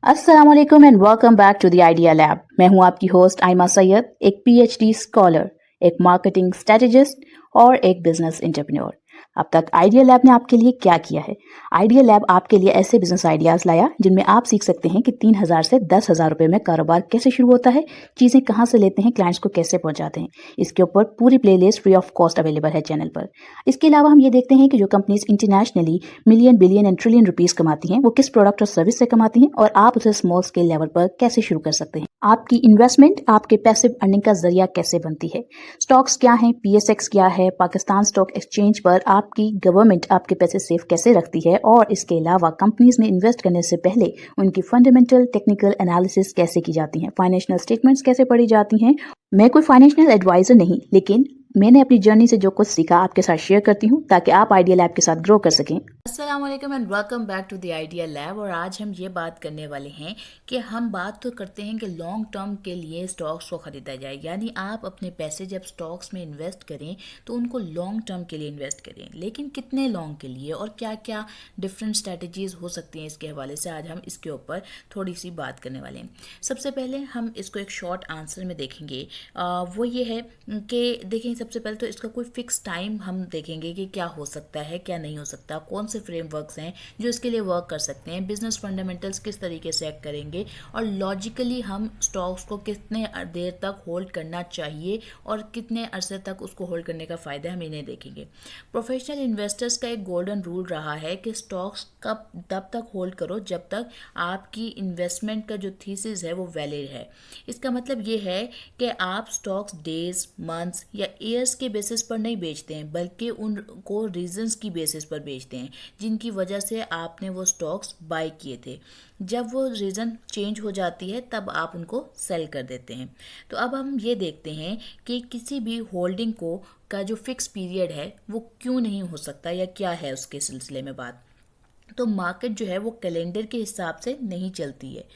अस्सलाम वालेकुम and welcome back to the idea lab. मैं हूं आपकी होस्ट आयमा सैयद, एक पीएचडी स्कॉलर, एक मार्केटिंग स्ट्रेटेजिस्ट और एक बिजनेस एंटरप्रेन्योर। अब तक आइडिया लैब ने आपके लिए क्या किया है? आइडिया लैब आपके लिए ऐसे बिजनेस आइडियाज लाया जिनमें आप सीख सकते हैं कि 3,000 से 10,000 रुपए में कारोबार कैसे शुरू होता है, चीजें कहां से लेते हैं, क्लाइंट्स को कैसे पहुंचाते हैं। इसके ऊपर पूरी playlist free of cost available है चैनल पर। इसके अलावा हम ये देखते हैं कि जो companies internationally million, billion and trillion rupees कमाती हैं, वो किस प्रोडक्ट और सर्विस से कमाती हैं और आप उसे स्मॉल स्केल लेवल पर कैसे शुरू कर सकते हैं। आपकी इन्वेस्टमेंट आपके पैसिव अर्निंग का जरिया कैसे बनती है। स्टॉक्स क्या हैं, पीएसएक्स क्या है, पाकिस्तान स्टॉक एक्सचेंज पर आपकी गवर्नमेंट आपके पैसे सेफ कैसे रखती है, और इसके अलावा कंपनीज में इन्वेस्ट करने से पहले उनकी फंडामेंटल टेक्निकल एनालिसिस कैसे की जाती है, फाइनेंशियल स्टेटमेंट्स कैसे पढ़ी जाती हैं। मैं कोई फाइनेंशियल एडवाइजर नहीं, लेकिन मैंने अपनी जर्नी से जो कुछ सीखा आपके साथ शेयर करती हूँ ताकि आप आइडिया लैब के साथ ग्रो कर सकें। अस्सलाम वालेकुम and welcome back to the idea lab. और आज हम ये बात करने वाले हैं कि हम बात तो करते हैं कि लॉन्ग टर्म के लिए स्टॉक्स को ख़रीदा जाए, यानी आप अपने पैसे जब स्टॉक्स में इन्वेस्ट करें तो उनको लॉन्ग टर्म के लिए इन्वेस्ट करें। लेकिन कितने लॉन्ग के लिए और क्या क्या डिफरेंट स्ट्रैटेजीज़ हो सकती हैं, इसके हवाले से आज हम इसके ऊपर थोड़ी सी बात करने वाले हैं। सबसे पहले हम इसको एक शॉर्ट आंसर में देखेंगे। वो ये है कि देखें, सबसे पहले तो इसका कोई फिक्स टाइम हम देखेंगे कि क्या हो सकता है, क्या नहीं हो सकता, कौन से फ्रेमवर्क्स हैं जो इसके लिए वर्क कर सकते हैं, बिजनेस फंडामेंटल्स किस तरीके से एक्ट करेंगे, और लॉजिकली हम स्टॉक्स को कितने देर तक होल्ड करना चाहिए और कितने अरसे तक उसको होल्ड करने का फ़ायदा हम इन्हें देखेंगे। प्रोफेशनल इन्वेस्टर्स का एक गोल्डन रूल रहा है कि स्टॉक्स कब तब तक होल्ड करो जब तक आपकी इन्वेस्टमेंट का जो थीसिस है वो वैलिड है। इसका मतलब ये है कि आप स्टॉक्स डेज, मंथ्स या ईयर्स के बेसिस पर नहीं बेचते हैं, बल्कि उनको रीजंस की बेसिस पर बेचते हैं जिनकी वजह से आपने वो स्टॉक्स बाय किए थे। जब वो रीज़न चेंज हो जाती है तब आप उनको सेल कर देते हैं। तो अब हम ये देखते हैं कि किसी भी होल्डिंग को का जो फिक्स पीरियड है वो क्यों नहीं हो सकता या क्या है उसके सिलसिले में बात। तो मार्केट जो है वो कैलेंडर के हिसाब से नहीं चलती है,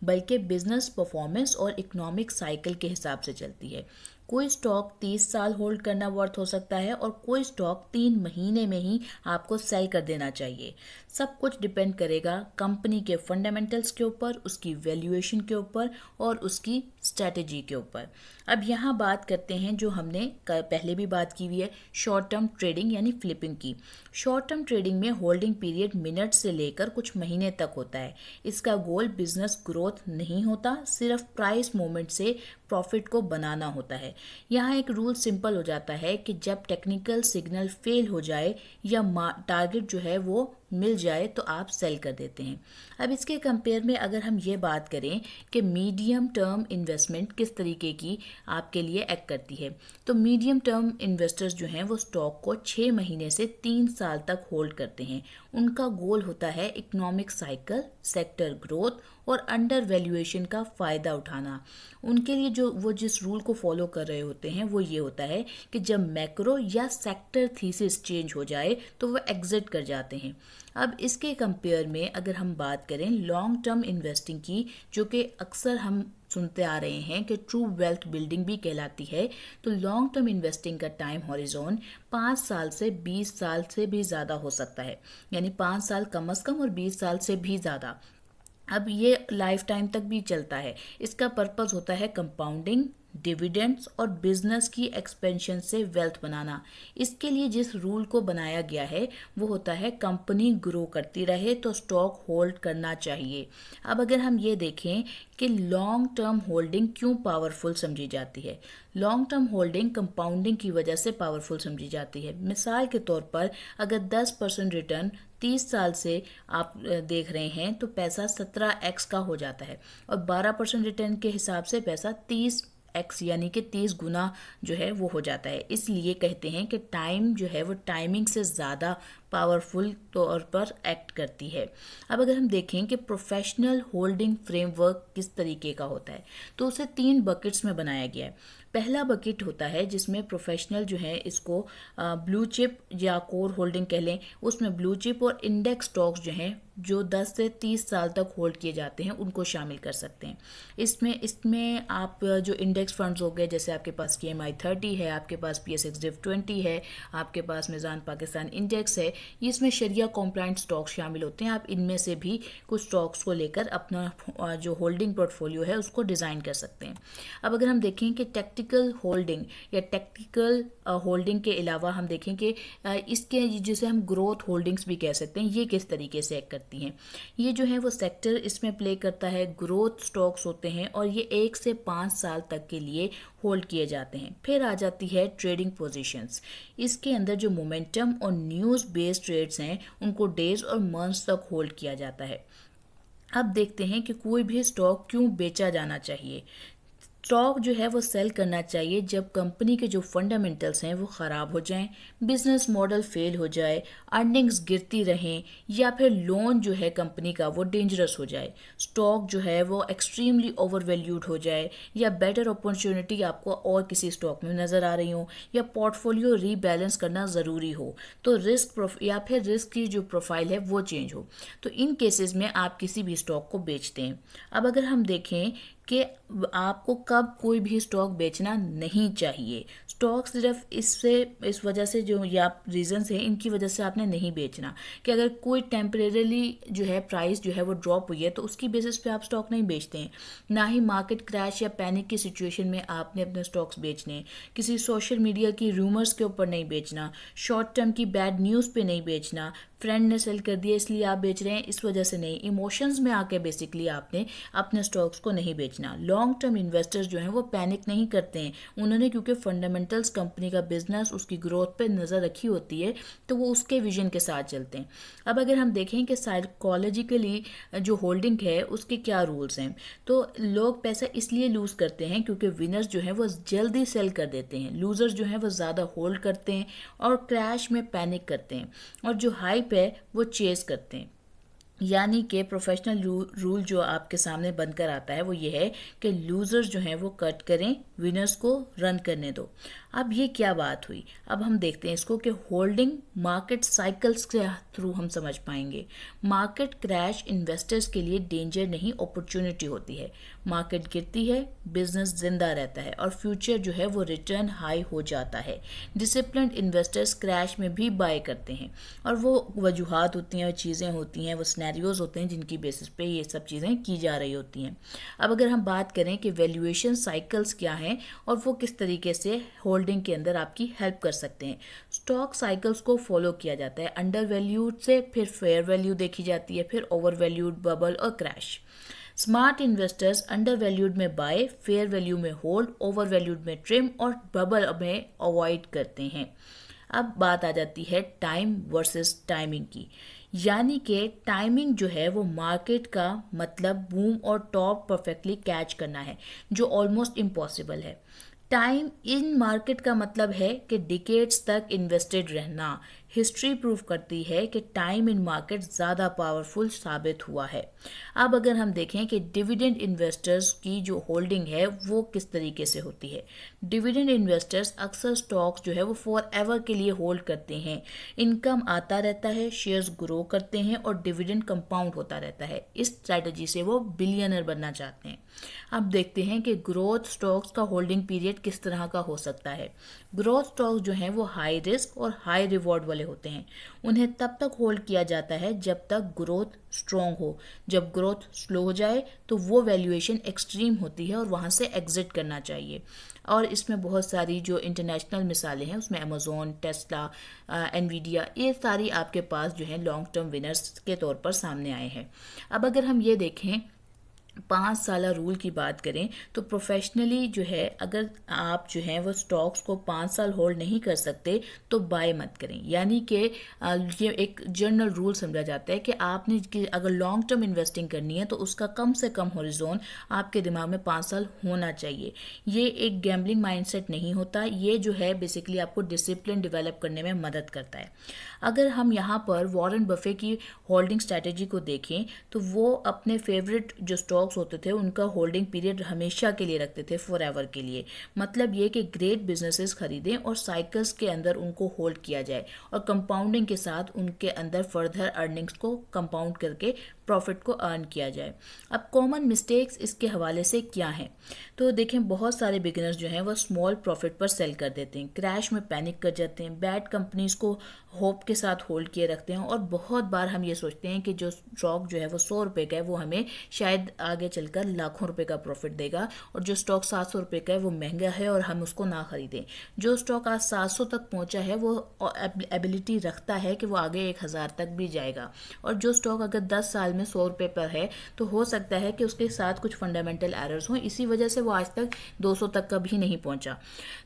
बल्कि बिजनेस परफॉर्मेंस और इकोनॉमिक साइकिल के हिसाब से चलती है। कोई स्टॉक 30 साल होल्ड करना वर्थ हो सकता है और कोई स्टॉक 3 महीने में ही आपको सेल कर देना चाहिए। सब कुछ डिपेंड करेगा कंपनी के फंडामेंटल्स के ऊपर, उसकी वैल्यूएशन के ऊपर और उसकी स्ट्रेटजी के ऊपर। अब यहाँ बात करते हैं जो हमने पहले भी बात की हुई है, शॉर्ट टर्म ट्रेडिंग यानी फ्लिपिंग की। शॉर्ट टर्म ट्रेडिंग में होल्डिंग पीरियड मिनट से लेकर कुछ महीने तक होता है। इसका गोल बिजनेस ग्रोथ नहीं होता, सिर्फ प्राइस मूवमेंट से प्रॉफिट को बनाना होता है। यहाँ एक रूल सिंपल हो जाता है कि जब टेक्निकल सिग्नल फेल हो जाए या टारगेट जो है वो मिल जाए तो आप सेल कर देते हैं। अब इसके कंपेयर में अगर हम ये बात करें कि मीडियम टर्म इन्वेस्टमेंट किस तरीके की आपके लिए एक्ट करती है, तो मीडियम टर्म इन्वेस्टर्स जो हैं वो स्टॉक को 6 महीने से 3 साल तक होल्ड करते हैं। उनका गोल होता है इकोनॉमिक साइकिल, सेक्टर ग्रोथ और अंडर वैल्यूएशन का फ़ायदा उठाना। उनके लिए जो वो जिस रूल को फॉलो कर रहे होते हैं वो ये होता है कि जब मैक्रो या सेक्टर थीसिस चेंज हो जाए तो वो एग्जिट कर जाते हैं। अब इसके कंपेयर में अगर हम बात करें लॉन्ग टर्म इन्वेस्टिंग की, जो कि अक्सर हम सुनते आ रहे हैं कि ट्रू वेल्थ बिल्डिंग भी कहलाती है, तो लॉन्ग टर्म इन्वेस्टिंग का टाइम हॉरिजॉन 5 साल से 20 साल से भी ज़्यादा हो सकता है, यानी 5 साल कम अज़ कम और 20 साल से भी ज़्यादा। अब ये लाइफ टाइम तक भी चलता है। इसका पर्पस होता है कंपाउंडिंग, डिविडेंड्स और बिजनेस की एक्सपेंशन से वेल्थ बनाना। इसके लिए जिस रूल को बनाया गया है वो होता है कंपनी ग्रो करती रहे तो स्टॉक होल्ड करना चाहिए। अब अगर हम ये देखें कि लॉन्ग टर्म होल्डिंग क्यों पावरफुल समझी जाती है, लॉन्ग टर्म होल्डिंग कंपाउंडिंग की वजह से पावरफुल समझी जाती है। मिसाल के तौर पर अगर 10% रिटर्न 30 साल से आप देख रहे हैं तो पैसा 17x का हो जाता है, और 12% रिटर्न के हिसाब से पैसा 30x यानी कि 30 गुना जो है वो हो जाता है। इसलिए कहते हैं कि टाइम जो है वो टाइमिंग से ज़्यादा पावरफुल तौर पर एक्ट करती है। अब अगर हम देखें कि प्रोफेशनल होल्डिंग फ्रेमवर्क किस तरीके का होता है, तो उसे 3 बकेट्स में बनाया गया है। पहला बकेट होता है जिसमें प्रोफेशनल जो है इसको ब्लू चिप या कोर होल्डिंग कह लें, उसमें ब्लू चिप और इंडेक्स स्टॉक्स जो हैं जो 10 से 30 साल तक होल्ड किए जाते हैं उनको शामिल कर सकते हैं। इसमें आप जो इंडेक्स फंड्स हो गए, जैसे आपके पास KMI 30 है, आपके पास PSX Div 20 है, आपके पास मीज़ान पाकिस्तान इंडेक्स है, इसमें शरिया कॉम्प्लाइंट स्टॉक्स शामिल होते हैं। आप इनमें से भी कुछ स्टॉक्स को लेकर अपना जो होल्डिंग पोर्टफोलियो है उसको डिज़ाइन कर सकते हैं। अब अगर हम देखें कि टेक्टिकल होल्डिंग या टेक्टिकल होल्डिंग के अलावा हम देखें कि इसके जिसे हम ग्रोथ होल्डिंग्स भी कह सकते हैं, ये किस तरीके से एक्ट करती हैं। ये जो है वो सेक्टर इसमें प्ले करता है, ग्रोथ स्टॉक्स होते हैं और ये 1 से 5 साल तक के लिए होल्ड किए जाते हैं। फिर आ जाती है ट्रेडिंग पोजीशंस। इसके अंदर जो मोमेंटम और न्यूज़ बेस्ड ट्रेड्स हैं उनको डेज और मंथ्स तक होल्ड किया जाता है। अब देखते हैं कि कोई भी स्टॉक क्यों बेचा जाना चाहिए। स्टॉक जो है वो सेल करना चाहिए जब कंपनी के जो फंडामेंटल्स हैं वो ख़राब हो जाएं, बिजनेस मॉडल फेल हो जाए, अर्निंग्स गिरती रहें या फिर लोन जो है कंपनी का वो डेंजरस हो जाए, स्टॉक जो है वो एक्सट्रीमली ओवर वैल्यूड हो जाए या बेटर अपॉर्चुनिटी आपको और किसी स्टॉक में नज़र आ रही हो या पोर्टफोलियो रीबैलेंस करना ज़रूरी हो, तो या फिर रिस्क की जो प्रोफाइल है वो चेंज हो, तो इन केसेस में आप किसी भी स्टॉक को बेचते हैं। अब अगर हम देखें कि आपको कब कोई भी स्टॉक बेचना नहीं चाहिए, स्टॉक सिर्फ इस वजह से जो या रीजंस हैं इनकी वजह से आपने नहीं बेचना कि अगर कोई टेम्परेरली जो है प्राइस जो है वो ड्रॉप हुई है तो उसकी बेसिस पे आप स्टॉक नहीं बेचते हैं। ना ही मार्केट क्रैश या पैनिक की सिचुएशन में आपने अपने स्टॉक्स बेचने हैं। किसी सोशल मीडिया की रूमर्स के ऊपर नहीं बेचना, शॉर्ट टर्म की बैड न्यूज़ पे नहीं बेचना, फ्रेंड ने सेल कर दिया इसलिए आप बेच रहे हैं इस वजह से नहीं, इमोशंस में आके बेसिकली आपने अपने स्टॉक्स को नहीं बेचना। लॉन्ग टर्म इन्वेस्टर्स जो हैं वो पैनिक नहीं करते हैं, उन्होंने क्योंकि फंडामेंटल्स कंपनी का बिजनेस उसकी ग्रोथ पे नज़र रखी होती है तो वो उसके विजन के साथ चलते हैं। अब अगर हम देखें कि साइकोलॉजिकली जो होल्डिंग है उसके क्या रूल्स हैं, तो लोग पैसा इसलिए लूज़ करते हैं क्योंकि विनर्स जो हैं वो जल्दी सेल कर देते हैं, लूज़र्स जो हैं वो ज़्यादा होल्ड करते हैं और क्रैश में पैनिक करते हैं और जो हाइप है वो चेज करते हैं। यानी कि प्रोफेशनल रूल जो आपके सामने बनकर आता है वो ये है कि लूजर्स जो हैं वो कट करें, विनर्स को रन करने दो। अब ये क्या बात हुई, अब हम देखते हैं इसको कि होल्डिंग मार्केट साइकिल्स के थ्रू हम समझ पाएंगे। मार्केट क्रैश इन्वेस्टर्स के लिए डेंजर नहीं अपॉर्चुनिटी होती है। मार्केट गिरती है, बिजनेस जिंदा रहता है और फ्यूचर जो है वो रिटर्न हाई हो जाता है। डिसिप्लिन्ड इन्वेस्टर्स क्रैश में भी बाय करते हैं और वो वजूहात होती हैं, चीज़ें होती हैं, वो सिनेरियोज होते हैं जिनकी बेसिस पे ये सब चीज़ें की जा रही होती हैं। अब अगर हम बात करें कि वैल्यूएशन साइकिल्स क्या हैं और वो किस तरीके से होल्डिंग के अंदर आपकी हेल्प कर सकते हैं। स्टॉक साइकिल्स को फॉलो किया जाता है, अंडर वैल्यूड से फिर फेयर वैल्यू देखी जाती है, फिर ओवर वैल्यूड, बबल और crash. Smart investors under valued में बाय, फेयर वैल्यू में होल्ड, ओवर वैल्यूड में ट्रिम और बबल में अवॉइड करते हैं। अब बात आ जाती है टाइम वर्सेस टाइमिंग की, यानी कि टाइमिंग जो है वो मार्केट का मतलब बूम और टॉप परफेक्टली कैच करना है जो ऑलमोस्ट इम्पॉसिबल है। टाइम इन मार्केट का मतलब है कि डिकेड्स तक इन्वेस्टेड रहना। हिस्ट्री प्रूव करती है कि टाइम इन मार्केट ज़्यादा पावरफुल साबित हुआ है। अब अगर हम देखें कि डिविडेंड इन्वेस्टर्स की जो होल्डिंग है वो किस तरीके से होती है। डिविडेंड इन्वेस्टर्स अक्सर स्टॉक्स जो है वो फॉर एवर के लिए होल्ड करते हैं। इनकम आता रहता है, शेयर्स ग्रो करते हैं और डिविडेंड कंपाउंड होता रहता है। इस स्ट्रैटेजी से वो बिलियनर बनना चाहते हैं। अब देखते हैं कि ग्रोथ स्टॉक्स का होल्डिंग पीरियड किस तरह का हो सकता है। ग्रोथ स्टॉक्स जो हैं वो हाई रिस्क और हाई रिवॉर्ड वाले होते हैं। उन्हें तब तक होल्ड किया जाता है जब तक ग्रोथ स्ट्रॉन्ग हो। जब ग्रोथ स्लो हो जाए तो वो वैल्यूएशन एक्सट्रीम होती है और वहाँ से एग्जिट करना चाहिए। और इसमें बहुत सारी जो इंटरनेशनल मिसालें हैं उसमें अमेज़ॉन, टेस्ला, एनवीडिया, ये सारी आपके पास जो है लॉन्ग टर्म विनर्स के तौर पर सामने आए हैं। अब अगर हम ये देखें 5 साला रूल की बात करें तो प्रोफेशनली जो है अगर आप जो है वो स्टॉक्स को 5 साल होल्ड नहीं कर सकते तो बाय मत करें। यानी कि ये एक जनरल रूल समझा जाता है कि आपने अगर लॉन्ग टर्म इन्वेस्टिंग करनी है तो उसका कम से कम हॉरिजॉन आपके दिमाग में 5 साल होना चाहिए। ये एक गैम्बलिंग माइंडसेट नहीं होता, ये जो है बेसिकली आपको डिसिप्लिन डेवलप करने में मदद करता है। अगर हम यहाँ पर वॉरेन बफे की होल्डिंग स्ट्रैटेजी को देखें तो वो अपने फेवरेट जो स्टॉक्स होते थे उनका होल्डिंग पीरियड हमेशा के लिए रखते थे, फॉर एवर के लिए। मतलब ये कि ग्रेट बिजनेसेस खरीदें और साइकिल्स के अंदर उनको होल्ड किया जाए और कंपाउंडिंग के साथ उनके अंदर फर्दर अर्निंग्स को कंपाउंड करके प्रॉफिट को अर्न किया जाए। अब कॉमन मिस्टेक्स इसके हवाले से क्या हैं? तो देखें, बहुत सारे बिगिनर्स जो हैं वो स्मॉल प्रॉफिट पर सेल कर देते हैं, क्रैश में पैनिक कर जाते हैं, बैड कंपनीज को होप के साथ होल्ड किए रखते हैं, और बहुत बार हम ये सोचते हैं कि जो स्टॉक जो है वो 100 रुपये का है वो हमें शायद आगे चलकर लाखों रुपए का प्रॉफिट देगा, और जो स्टॉक 700 रुपये का है वो महंगा है और हम उसको ना खरीदें। जो स्टॉक आज 700 तक पहुंचा है वो एबिलिटी रखता है कि वो आगे 1000 तक भी जाएगा, और जो स्टॉक अगर 10 साल में 100 रुपये पर है तो हो सकता है कि उसके साथ कुछ फंडामेंटल एरर्स हों, इसी वजह से वो आज तक 200 तक का भी नहीं पहुंचा।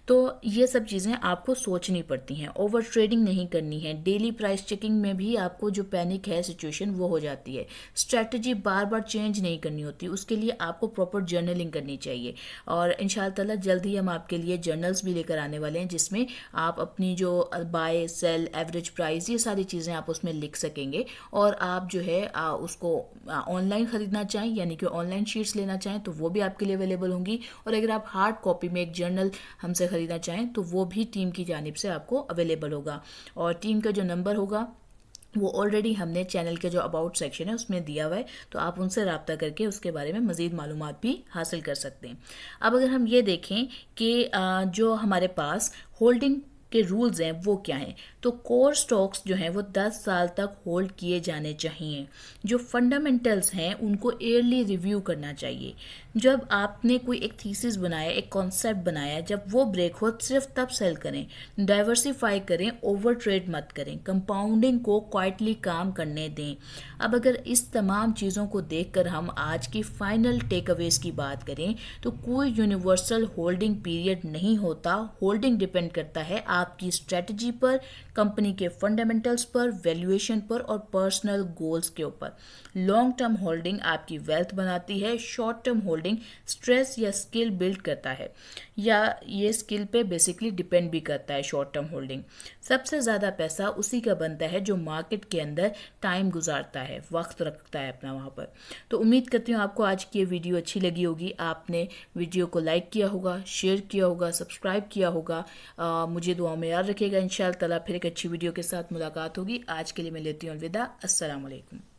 तो ये सब चीज़ें आपको सोचनी पड़ती हैं। ओवर ट्रेडिंग नहीं करनी है, डेली प्राइस चेकिंग में भी आपको जो पैनिक है सिचुएशन वो हो जाती है। स्ट्रेटजी बार बार चेंज नहीं करनी होती, उसके लिए आपको प्रॉपर जर्नलिंग करनी चाहिए, और इंशाल्लाह ताला जल्द ही हम आपके लिए जर्नल्स भी लेकर आने वाले हैं जिसमें आप अपनी जो बाय सेल एवरेज प्राइस ये सारी चीज़ें आप उसमें लिख सकेंगे, और आप जो है उसको ऑनलाइन ख़रीदना चाहें यानी कि ऑनलाइन शीट्स लेना चाहें तो वो भी आपके लिए अवेलेबल होंगी, और अगर आप हार्ड कॉपी में एक जर्नल हमसे ख़रीदना चाहें तो वो भी टीम की जानिब से आपको अवेलेबल होगा, और टीम का जो नंबर होगा वो ऑलरेडी हमने चैनल के जो अबाउट सेक्शन है उसमें दिया हुआ है, तो आप उनसे रब्ता करके उसके बारे में मज़ीद मालूमात भी हासिल कर सकते हैं। अब अगर हम ये देखें कि जो हमारे पास होल्डिंग के रूल्स हैं वो क्या हैं, तो कोर स्टॉक्स जो हैं वो 10 साल तक होल्ड किए जाने चाहिए। जो फंडामेंटल्स हैं उनको ईयरली रिव्यू करना चाहिए। जब आपने कोई एक थीसिस बनाया, एक कॉन्सेप्ट बनाया, जब वो ब्रेक हो सिर्फ तब सेल करें। डाइवर्सिफाई करें, ओवर ट्रेड मत करें, कंपाउंडिंग को क्वाइटली काम करने दें। अब अगर इस तमाम चीज़ों को देखकर हम आज की फाइनल टेक अवेज की बात करें तो कोई यूनिवर्सल होल्डिंग पीरियड नहीं होता। होल्डिंग डिपेंड करता है आपकी स्ट्रेटजी पर, कंपनी के फंडामेंटल्स पर, वैल्यूएशन पर और पर्सनल गोल्स के ऊपर। लॉन्ग टर्म होल्डिंग आपकी वेल्थ बनाती है, शॉर्ट टर्म होल्डिंग स्ट्रेस या स्किल बिल्ड करता है, या ये स्किल पे बेसिकली डिपेंड भी करता है। शॉर्ट टर्म होल्डिंग सबसे ज़्यादा पैसा उसी का बनता है जो मार्केट के अंदर टाइम गुजारता है, वक्त रखता है अपना वहाँ पर। तो उम्मीद करती हूँ आपको आज की ये वीडियो अच्छी लगी होगी, आपने वीडियो को लाइक किया होगा, शेयर किया होगा, सब्सक्राइब किया होगा। मुझे दुआ में याद रखिएगा। इंशाअल्लाह ताला फिर एक अच्छी वीडियो के साथ मुलाकात होगी। आज के लिए मैं लेती हूँ अलविदा। अस्सलाम वालेकुम।